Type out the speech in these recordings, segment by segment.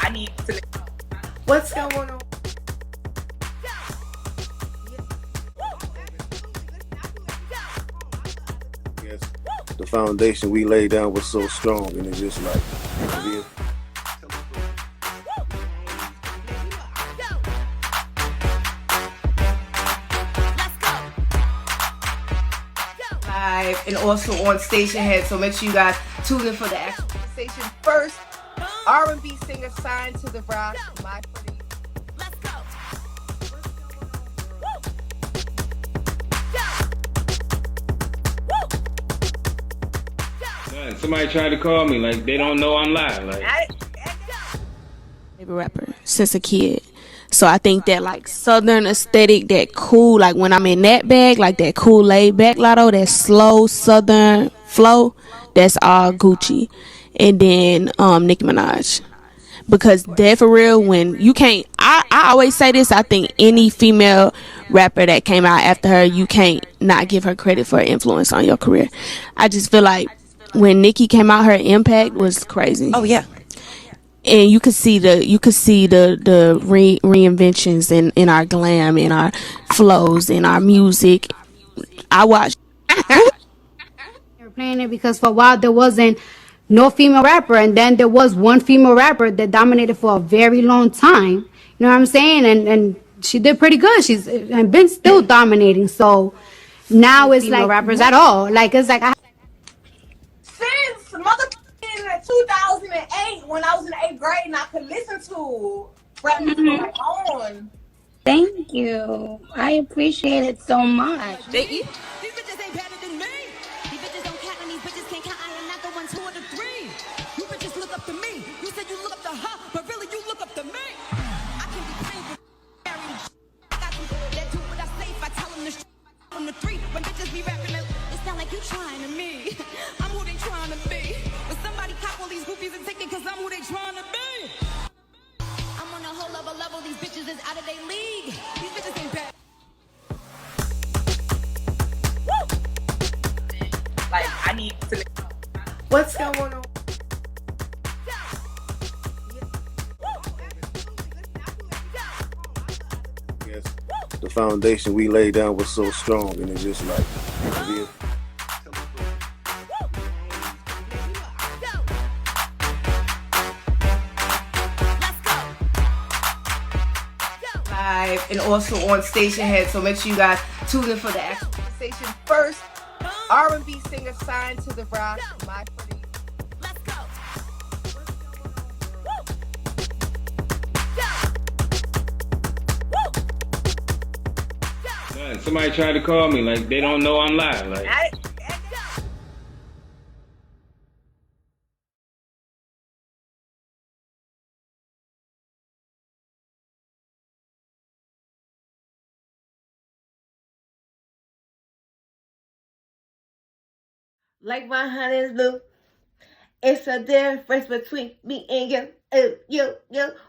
I need to. What's going on? Yes, the foundation we laid down was so strong, and it's just like, Live and also on Stationhead, so make sure you guys tune in for the actual station first. R&B singer signed to the rock, my pretty. Let's go. Somebody tried to call me, like they don't know I'm live. Like, favorite rapper since a kid. So I think that like southern aesthetic, that cool, like when I'm in that bag, like that cool laid back Lotto, that slow southern flow, that's all Gucci. And then Nicki Minaj. Because that for real, when you can't, I always say this, I think any female rapper that came out after her, you can't not give her credit for her influence on your career. I just feel like when Nicki came out, her impact was crazy. Oh yeah. And you could see the reinventions in our glam, in our flows, in our music. I watched. You're playing it because for a while there wasn't no female rapper, and then there was one female rapper that dominated for a very long time. You know what I'm saying? And she did pretty good. She's and been still dominating. So now it's like rappers at all. Like it's like Since motherfucking 2008, when I was in the 8th grade and I could listen to rap music on my own. Thank you. I appreciate it so much. They eat. These bitches ain't better than me. These bitches don't count and these bitches can't count. I am not the one, two, or the three. You bitches look up to me. You said you look up to her, but really you look up to me. I can be painful. I got some that do what I say if I tell them the from the three. When bitches be rapping, it sound like you trying to me. I'm who they trying to be. But somebody cop all these groupies and take it cause I'm who they trying to be. I'm on a whole other level. These bitches is out of their league. These bitches ain't bad. Like I need to. What's going on? yes, the foundation we laid down was so strong, and it's just like, Live and also on Stationhead, so make sure you guys tune in for the actual station first. R&B singer signed to the rock, my pretty. Let's go. somebody tried to call me, like they don't know I'm live. Like, Like my honey's blue. It's a difference between me and you.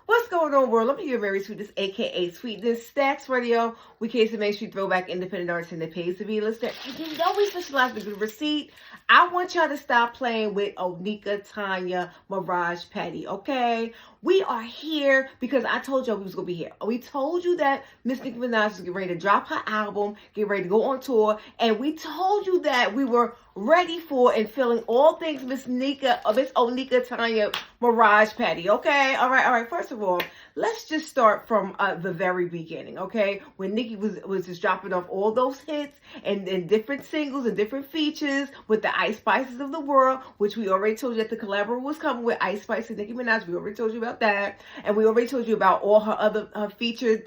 What's going on, world? Let me give Marysweetness, aka Sweetness Stacks Radio. We came to make sure you throw back independent artists and the pays to be a listener. And you know we specialize in good receipt. I want y'all to stop playing with Onika, Tanya, Mirage, Patty, okay? We are here because I told y'all we was going to be here. We told you that Miss Nicki Minaj was getting ready to drop her album, get ready to go on tour, and we told you that we were ready for and feeling all things Miss Onika, Tanya, Mirage, Patty, okay? All right. First of all, let's just start from the very beginning, okay? When Nicki was just dropping off all those hits and different singles and different features with the Ice Spices of the world, which we already told you that the collaboration was coming with Ice Spice and Nicki Minaj. We already told you about that. And we already told you about all her other featured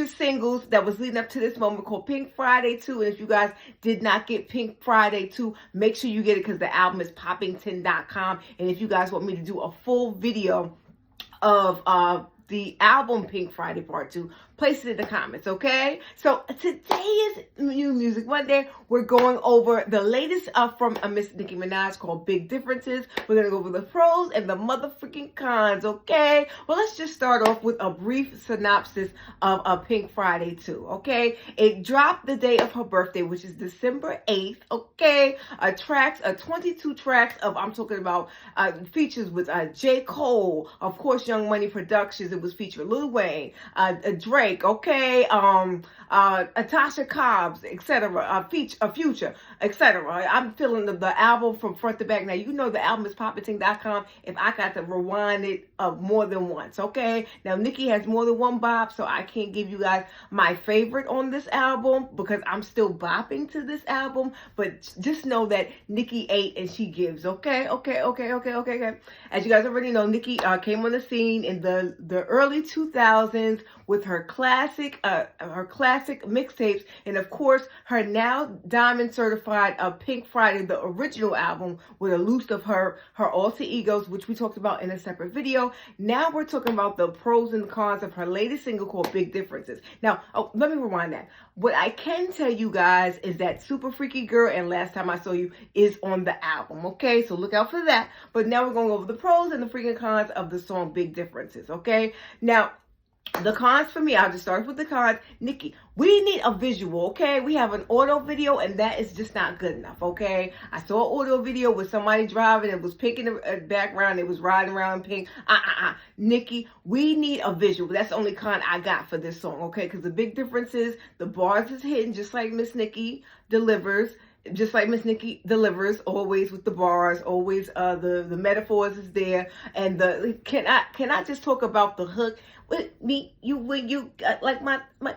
singles that was leading up to this moment called Pink Friday 2. And if you guys did not get Pink Friday 2, make sure you get it because the album is poppington.com. And if you guys want me to do a full video of the album Pink Friday Part 2, Place it in the comments, okay? So today is New Music Monday. We're going over the latest from Miss Nicki Minaj called Big Differences. We're going to go over the pros and the motherfucking cons, okay? Well, let's just start off with a brief synopsis of Pink Friday 2, okay? It dropped the day of her birthday, which is December 8th, okay? 22 tracks of, I'm talking about features with J. Cole, of course, Young Money Productions. It was featured Lil Wayne, Drake, okay, Tasha Cobbs, etc., Future, etc. I'm feeling the album from front to back. Now, you know the album is poppating.com if I got to rewind it more than once, okay? Now, Nicki has more than one bop, so I can't give you guys my favorite on this album because I'm still bopping to this album, but just know that Nicki ate and she gives, okay? Okay. As you guys already know, Nicki came on the scene in the early 2000s with her classic mixtapes, and of course her now diamond certified Pink Friday, the original album with a loose of her alter egos, which we talked about in a separate video. Now we're talking about the pros and cons of her latest single called Big Differences. Now, let me rewind that. What I can tell you guys is that Super Freaky Girl and Last Time I Saw You is on the album, okay? So look out for that. But now we're going over the pros and the freaking cons of the song Big Differences, okay? Now, the cons for me, I'll just start with the cons. Nicki, we need a visual, okay? We have an auto video, and that is just not good enough, okay? I saw an auto video with somebody driving. It was pink in the background. It was riding around pink. Nicki, we need a visual. That's the only con I got for this song, okay? Because the big difference is the bars is hidden, just like Miss Nicki delivers. Just like Miss Nicki delivers, always with the bars, always the metaphors is there, and can I just talk about the hook? With me, you, when you like my you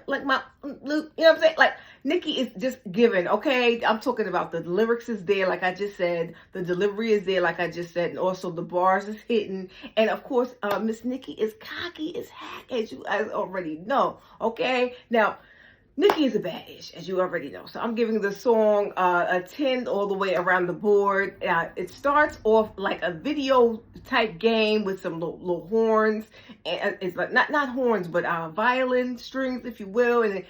know what I'm saying? Like, Nicki is just giving, okay? I'm talking about the lyrics is there, like I just said, the delivery is there, like I just said, and also the bars is hitting, and of course, Miss Nicki is cocky as heck, as you guys already know, okay? Now, Nicki is a bad-ish, as you already know. So I'm giving the song a 10 all the way around the board. It starts off like a video type game with some little horns. And it's like not horns, but violin strings, if you will. And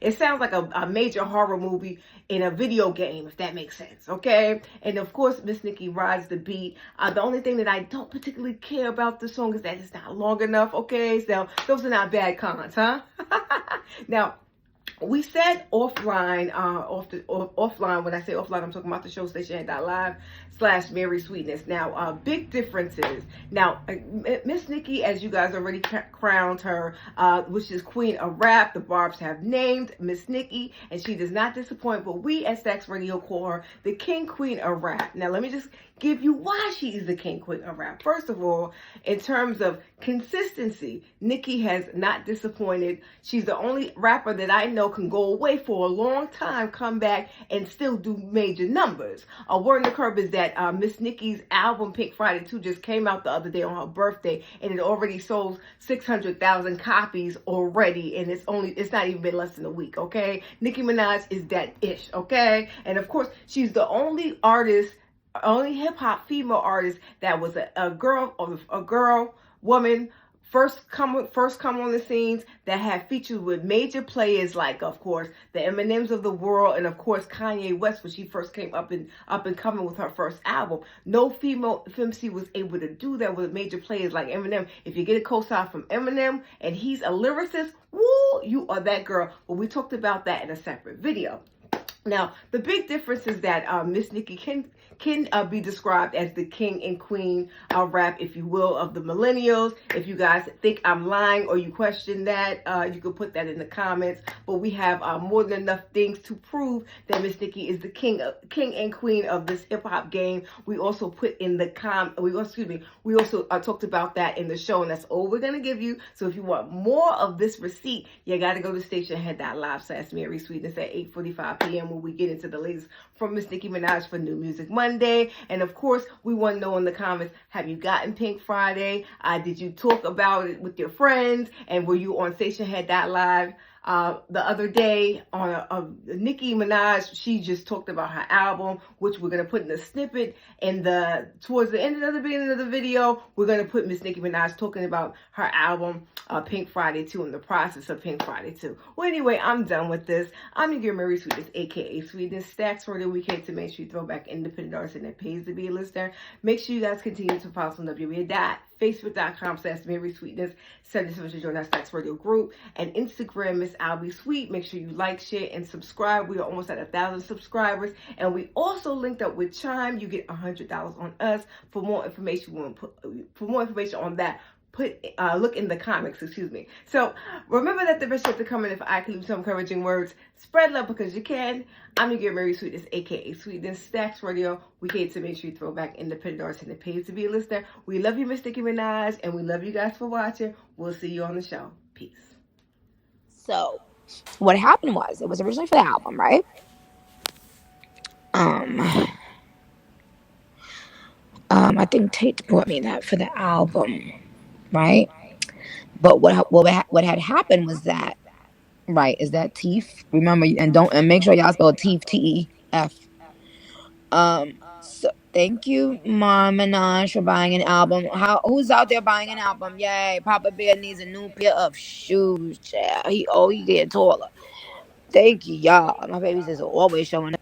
it sounds like a major horror movie in a video game, if that makes sense, okay? And of course, Miss Nicki rides the beat. The only thing that I don't particularly care about the song is that it's not long enough, okay? So those are not bad cons, huh? Now, we said offline, offline, when I say offline, I'm talking about the show Stationhead.live /Marysweetness. Now, big differences. Now, Miss Nicki, as you guys already crowned her, which is Queen of Rap. The Barbs have named Miss Nicki, and she does not disappoint, but we at Stax Radio call her the King Queen of Rap. Now, let me just give you why she is the King Queen of Rap. First of all, in terms of consistency, Nicki has not disappointed. She's the only rapper that I know can go away for a long time, come back, and still do major numbers. A word in the curb is that Miss Nicki's album Pink Friday 2 just came out the other day on her birthday, and it already sold 600,000 copies already, and it's not even been less than a week, okay? Nicki Minaj is that ish, okay? And of course, she's the only hip-hop female artist that was a woman, first come on the scenes that had features with major players like, of course, the Eminems of the world, and of course Kanye West when she first came up and coming with her first album. No female FMC was able to do that with major players like Eminem. If you get a co-sign from Eminem and he's a lyricist, woo, you are that girl. But we talked about that in a separate video. Now, the big difference is that Miss Nicki can be described as the king and queen of rap, if you will, of the millennials. If you guys think I'm lying or you question that, you can put that in the comments. But we have more than enough things to prove that Miss Nicki is the king and queen of this hip hop game. We also put in the we also talked about that in the show, and that's all we're gonna give you. So if you want more of this receipt, you gotta go to Stationhead.live /Marysweetness at 8:45 p.m. where we get into the latest from Miss Nicki Minaj for New Music Monday. And of course, we want to know in the comments, have you gotten Pink Friday? Did you talk about it with your friends? And were you on Stationhead.live the other day on Nicki Minaj, she just talked about her album, which we're gonna put in the snippet. And towards the end of the beginning of the video, we're gonna put Miss Nicki Minaj talking about her album, Pink Friday 2, in the process of Pink Friday 2. Well, anyway, I'm done with this. I'm your girl Marysweetness, aka Sweetness. Stacks for the weekend to make sure you throw back independent artists and that pays to be a listener. Make sure you guys continue to follow us on www.facebook.com/Marysweetness. 77 to join our Stacks Radio group, and Instagram Miss Albie Sweet. Make sure you like, share, and subscribe. We are almost at 1,000 subscribers, and we also linked up with Chime. You get $100 on us. For more information, on that, look in the comics, excuse me. So remember that the best yet to come, and if I can leave some encouraging words, spread love because you can. I'm your girl Marysweetness, aka Sweetness. Stacks Radio. We hate to make sure you throw back independent artists and it pays to be a listener. We love you, Miss Nicki Minaj, and we love you guys for watching. We'll see you on the show. Peace. So what happened was, it was originally for the album, right? I think Tate brought me that for the album, right? But what had happened was that, right, is that Teef. Remember, and make sure y'all spell Teef, T-E-F. So thank you, Mom Minaj, for buying an album. Who's out there buying an album? Yay! Papa Bear needs a new pair of shoes. Child. He getting taller. Thank you, y'all. My babies is always showing up.